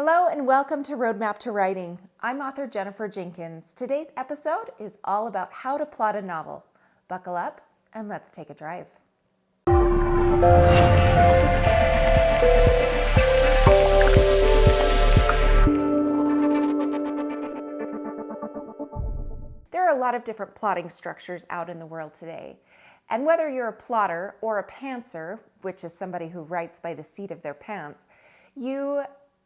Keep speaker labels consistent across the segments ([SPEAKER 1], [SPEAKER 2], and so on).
[SPEAKER 1] Hello and welcome to Roadmap to Writing. I'm author Jennifer Jenkins. Today's episode is all about how to plot a novel. Buckle up and let's take a drive. There are a lot of different plotting structures out in the world today. And whether you're a plotter or a pantser, which is somebody who writes by the seat of their pants,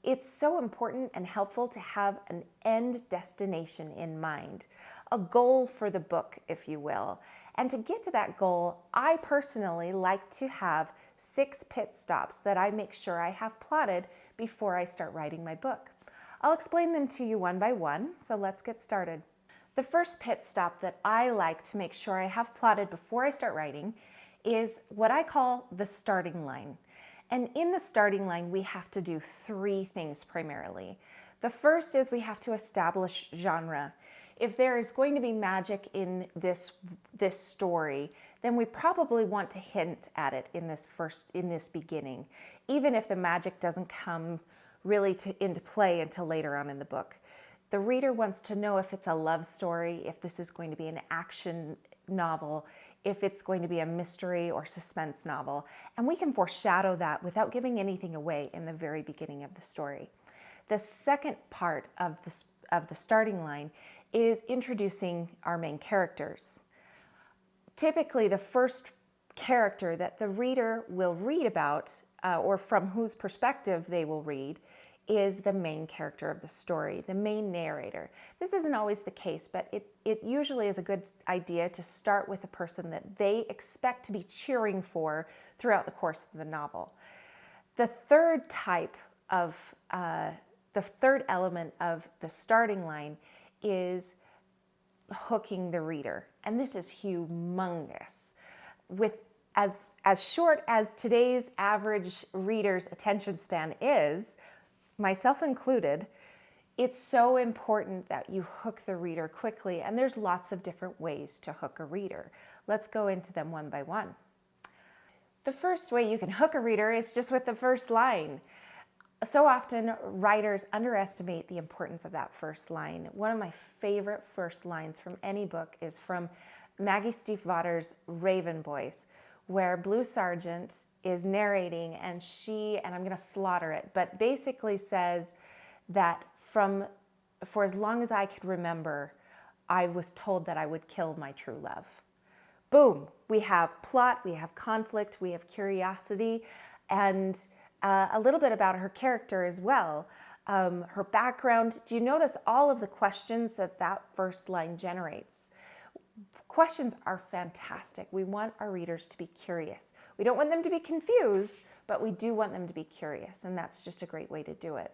[SPEAKER 1] it's so important and helpful to have an end destination in mind, a goal for the book, if you will. And to get to that goal, I personally like to have 6 pit stops that I make sure I have plotted before I start writing my book. I'll explain them to you one by one, so let's get started. The first pit stop that I like to make sure I have plotted before I start writing is what I call the starting line. And in the starting line, we have to do 3 things primarily. The first is we have to establish genre. If there is going to be magic in this story, then we probably want to hint at it in this beginning, even if the magic doesn't come really into play until later on in the book. The reader wants to know if it's a love story, if this is going to be an action novel, if it's going to be a mystery or suspense novel. And we can foreshadow that without giving anything away in the very beginning of the story. The second part of the starting line is introducing our main characters. Typically, the first character that the reader will read about, or from whose perspective they will read, is the main character of the story, the main narrator. This isn't always the case, but it usually is a good idea to start with a person that they expect to be cheering for throughout the course of the novel. The third element of the starting line is hooking the reader. And this is humongous. With as short as today's average reader's attention span is, myself included, it's so important that you hook the reader quickly, and there's lots of different ways to hook a reader. Let's go into them one by one. The first way you can hook a reader is just with the first line. So often, writers underestimate the importance of that first line. One of my favorite first lines from any book is from Maggie Stiefvater's Raven Boys, where Blue Sergeant is narrating and I'm going to slaughter it, but basically says that for as long as I could remember, I was told that I would kill my true love. Boom, we have plot, we have conflict, we have curiosity, and a little bit about her character as well. Her background. Do you notice all of the questions that first line generates? Questions are fantastic. We want our readers to be curious. We don't want them to be confused, but we do want them to be curious, and that's just a great way to do it.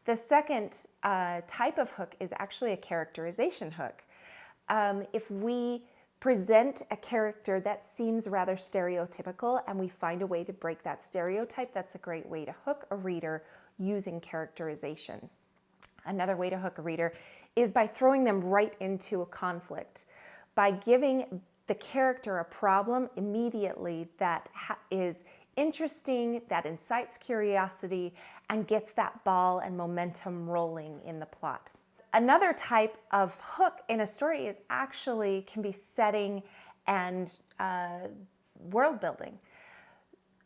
[SPEAKER 1] The second type of hook is actually a characterization hook. If we present a character that seems rather stereotypical and we find a way to break that stereotype, that's a great way to hook a reader using characterization. Another way to hook a reader is by throwing them right into a conflict. By giving the character a problem immediately that is interesting, that incites curiosity, and gets that ball and momentum rolling in the plot. Another type of hook in a story can be setting and world building.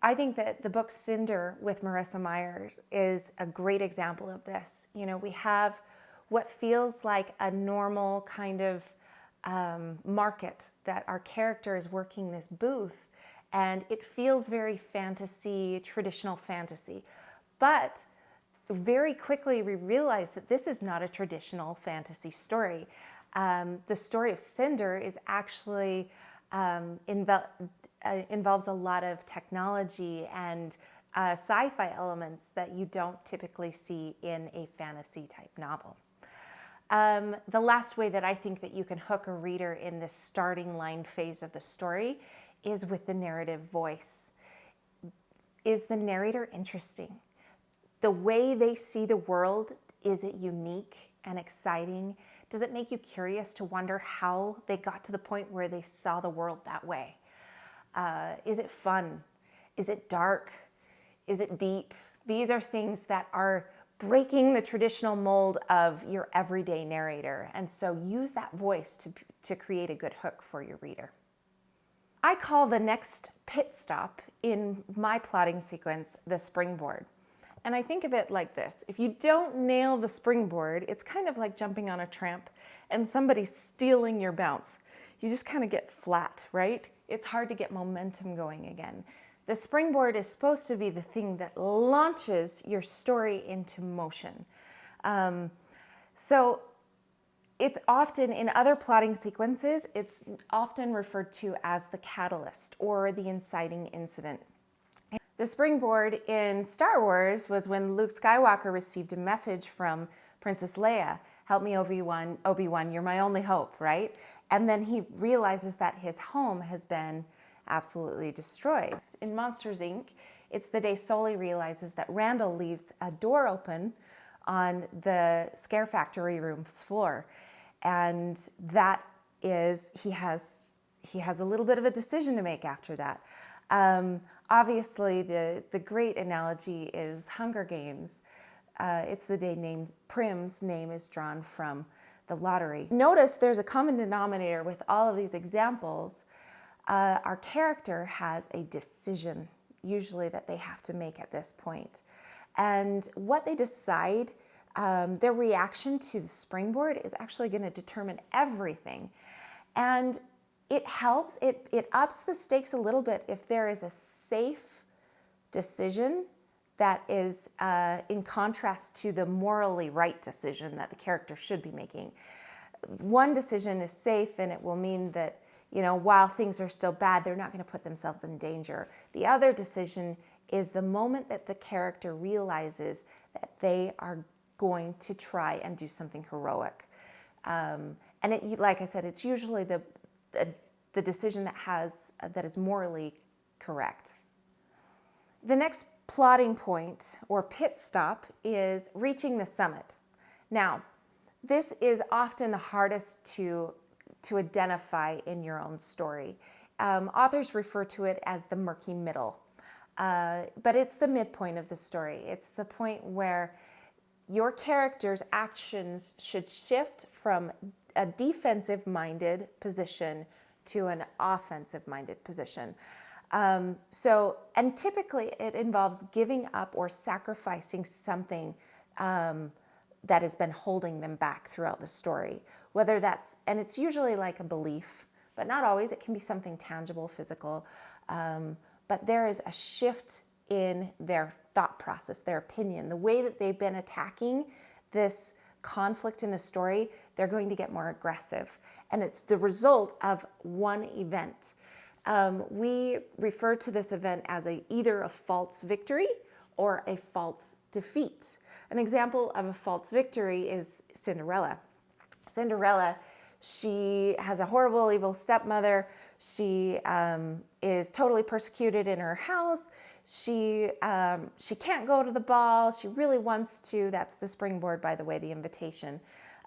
[SPEAKER 1] I think that the book Cinder with Marissa Myers is a great example of this. We have what feels like a normal kind of market that our character is working this booth, and it feels very traditional fantasy. But very quickly we realize that this is not a traditional fantasy story. The story of Cinder is actually involves a lot of technology and sci-fi elements that you don't typically see in a fantasy type novel. The last way that I think that you can hook a reader in this starting line phase of the story is with the narrative voice. Is the narrator interesting? The way they see the world, is it unique and exciting? Does it make you curious to wonder how they got to the point where they saw the world that way? Is it fun? Is it dark? Is it deep? These are things that are breaking the traditional mold of your everyday narrator. And so use that voice to create a good hook for your reader. I call the next pit stop in my plotting sequence the springboard. And I think of it like this. If you don't nail the springboard, it's kind of like jumping on a tramp and somebody's stealing your bounce. You just kind of get flat, right? It's hard to get momentum going again. The springboard is supposed to be the thing that launches your story into motion. So it's often, in other plotting sequences, it's often referred to as the catalyst or the inciting incident. The springboard in Star Wars was when Luke Skywalker received a message from Princess Leia, "Help me, Obi-Wan, you're my only hope," right? And then he realizes that his home has been absolutely destroyed. In Monsters, Inc., it's the day Sully realizes that Randall leaves a door open on the Scare Factory room's floor. And that is, he has a little bit of a decision to make after that. Obviously, the great analogy is Hunger Games. It's the day Prim's name is drawn from the lottery. Notice there's a common denominator with all of these examples. Our character has a decision, usually, that they have to make at this point. And what they decide, their reaction to the springboard is actually going to determine everything. And it helps, it ups the stakes a little bit if there is a safe decision that is in contrast to the morally right decision that the character should be making. One decision is safe, and it will mean that, while things are still bad, they're not going to put themselves in danger. The other decision is the moment that the character realizes that they are going to try and do something heroic. And like I said, it's usually the decision that is morally correct. The next plotting point or pit stop is reaching the summit. Now, this is often the hardest to identify in your own story. Authors refer to it as the murky middle, but it's the midpoint of the story. It's the point where your character's actions should shift from a defensive-minded position to an offensive-minded position. And typically it involves giving up or sacrificing something that has been holding them back throughout the story. And it's usually like a belief, but not always. It can be something tangible, physical. But there is a shift in their thought process, their opinion, the way that they've been attacking this conflict in the story. They're going to get more aggressive. And it's the result of one event. We refer to this event as either a false victory or a false defeat. An example of a false victory is Cinderella. Cinderella, she has a horrible, evil stepmother. She is totally persecuted in her house. She can't go to the ball. She really wants to. That's the springboard, by the way, the invitation.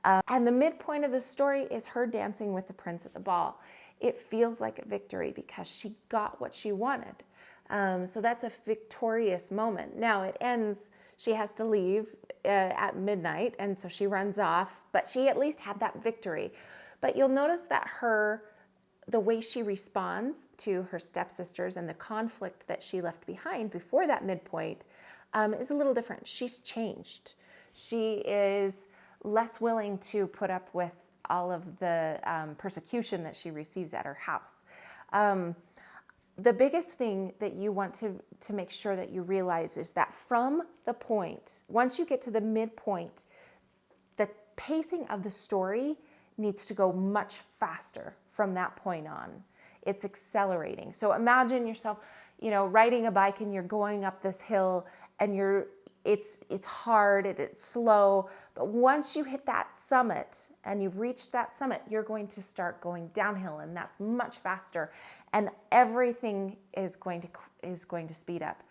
[SPEAKER 1] And the midpoint of the story is her dancing with the prince at the ball. It feels like a victory because she got what she wanted. So that's a victorious moment. Now it ends, she has to leave at midnight, and so she runs off, but she at least had that victory. But you'll notice that the way she responds to her stepsisters and the conflict that she left behind before that midpoint is a little different. She's changed. She is less willing to put up with all of the persecution that she receives at her house. The biggest thing that you want to make sure that you realize is that from the point, once you get to the midpoint, the pacing of the story needs to go much faster from that point on. It's accelerating. So imagine yourself, riding a bike and you're going up this hill and it's hard, it's slow, but once you hit that summit and you've reached that summit, you're going to start going downhill, and that's much faster, and everything is going to speed up.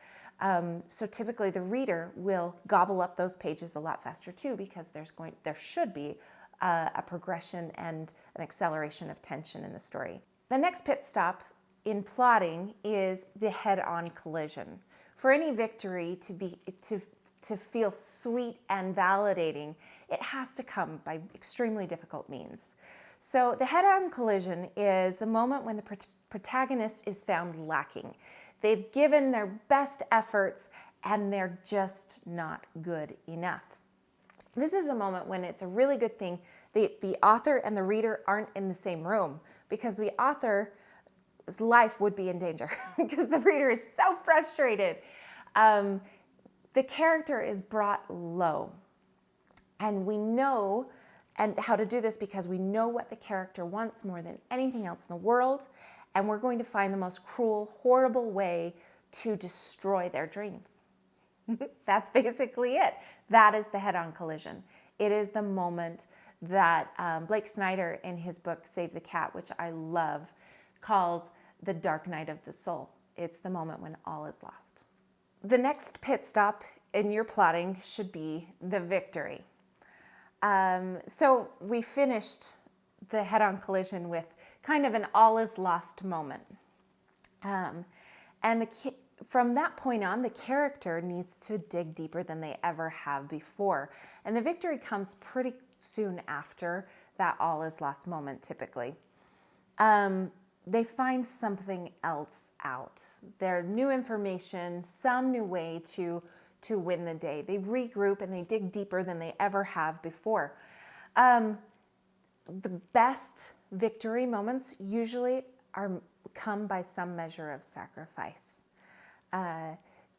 [SPEAKER 1] So typically the reader will gobble up those pages a lot faster too, because there should be a progression and an acceleration of tension in the story. The next pit stop in plotting is the head-on collision. For any victory to feel sweet and validating, it has to come by extremely difficult means. So the head-on collision is the moment when the protagonist is found lacking. They've given their best efforts and they're just not good enough. This is the moment when it's a really good thing the author and the reader aren't in the same room, because the author's life would be in danger because the reader is so frustrated. The character is brought low. And we know how to do this because we know what the character wants more than anything else in the world. And we're going to find the most cruel, horrible way to destroy their dreams. That's basically it. That is the head-on collision. It is the moment that Blake Snyder in his book, Save the Cat, which I love, calls the dark night of the soul. It's the moment when all is lost. The next pit stop in your plotting should be the victory. So we finished the head-on collision with kind of an all is lost moment. And from that point on, the character needs to dig deeper than they ever have before. And the victory comes pretty soon after that all is lost moment, typically. They find something else out. There's new information, some new way to win the day. They regroup and they dig deeper than they ever have before. The best victory moments usually come by some measure of sacrifice,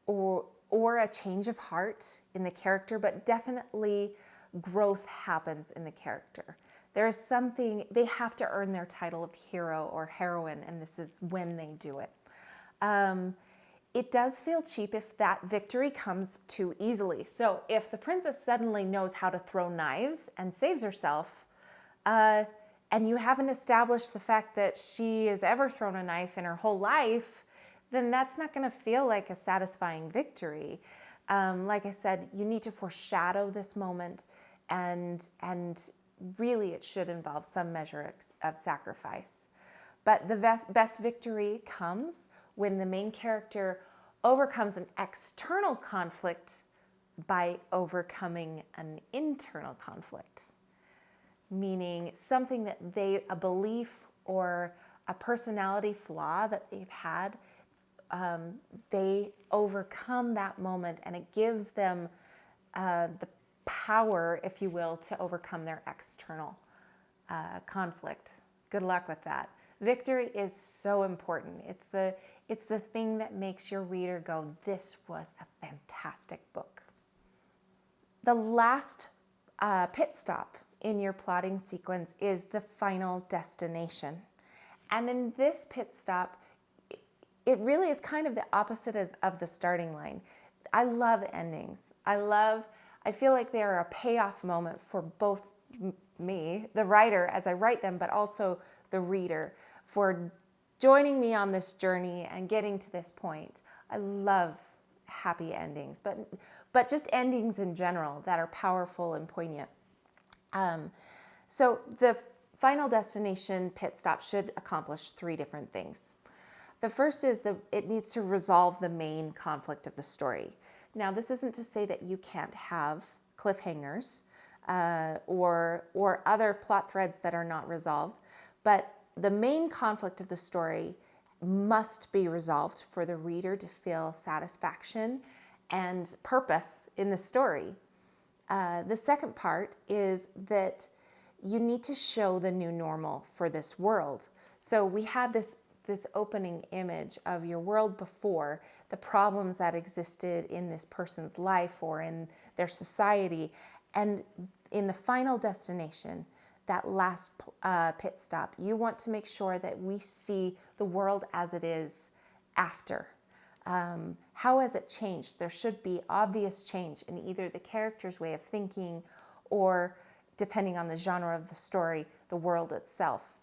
[SPEAKER 1] or a change of heart in the character, but definitely growth happens in the character. There is something, they have to earn their title of hero or heroine, and this is when they do it. It does feel cheap if that victory comes too easily. So if the princess suddenly knows how to throw knives and saves herself, and you haven't established the fact that she has ever thrown a knife in her whole life, then that's not going to feel like a satisfying victory. Like I said, you need to foreshadow this moment, and really it should involve some measure of sacrifice. But the best victory comes when the main character overcomes an external conflict by overcoming an internal conflict. Meaning something that a belief or a personality flaw that they've had, they overcome that moment, and it gives them the power, if you will, to overcome their external conflict. Good luck with that. Victory is so important. It's the thing that makes your reader go, this was a fantastic book. The last pit stop in your plotting sequence is the final destination. And in this pit stop, it really is kind of the opposite of the starting line. I love endings. I feel like they are a payoff moment for both me, the writer, as I write them, but also the reader, for joining me on this journey and getting to this point. I love happy endings, but just endings in general that are powerful and poignant. So the final destination pit stop should accomplish 3 different things. The first is it needs to resolve the main conflict of the story. Now, this isn't to say that you can't have cliffhangers or other plot threads that are not resolved, but the main conflict of the story must be resolved for the reader to feel satisfaction and purpose in the story. The second part is that you need to show the new normal for this world. So we have this opening image of your world before, the problems that existed in this person's life or in their society. And in the final destination, that last pit stop, you want to make sure that we see the world as it is after. How has it changed? There should be obvious change in either the character's way of thinking or, depending on the genre of the story, the world itself.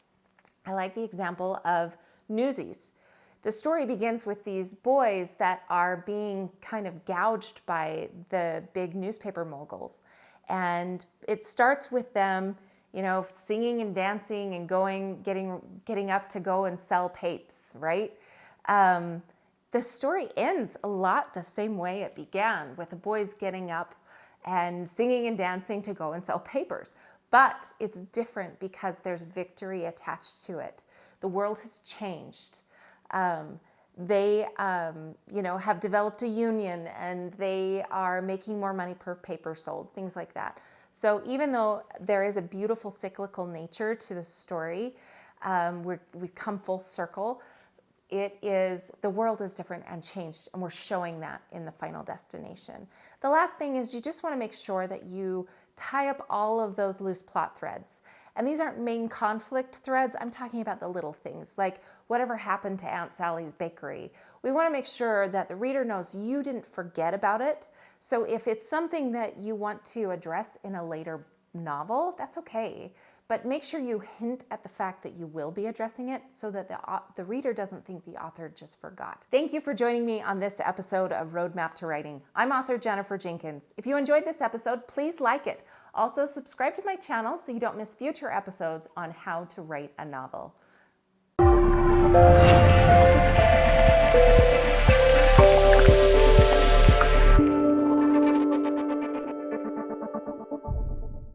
[SPEAKER 1] I like the example of Newsies. The story begins with these boys that are being kind of gouged by the big newspaper moguls. And it starts with them, singing and dancing and getting up to go and sell papes, right? the story ends a lot the same way it began, with the boys getting up and singing and dancing to go and sell papers. But it's different because there's victory attached to it. The world has changed. They have developed a union, and they are making more money per paper sold, things like that. So even though there is a beautiful cyclical nature to the story, we've come full circle. The world is different and changed, and we're showing that in the final destination. The last thing is you just want to make sure that you tie up all of those loose plot threads. And these aren't main conflict threads. I'm talking about the little things, like whatever happened to Aunt Sally's bakery. We want to make sure that the reader knows you didn't forget about it. So if it's something that you want to address in a later novel, that's okay. But make sure you hint at the fact that you will be addressing it so that the reader doesn't think the author just forgot. Thank you for joining me on this episode of Roadmap to Writing. I'm author Jennifer Jenkins. If you enjoyed this episode, please like it. Also, subscribe to my channel so you don't miss future episodes on how to write a novel.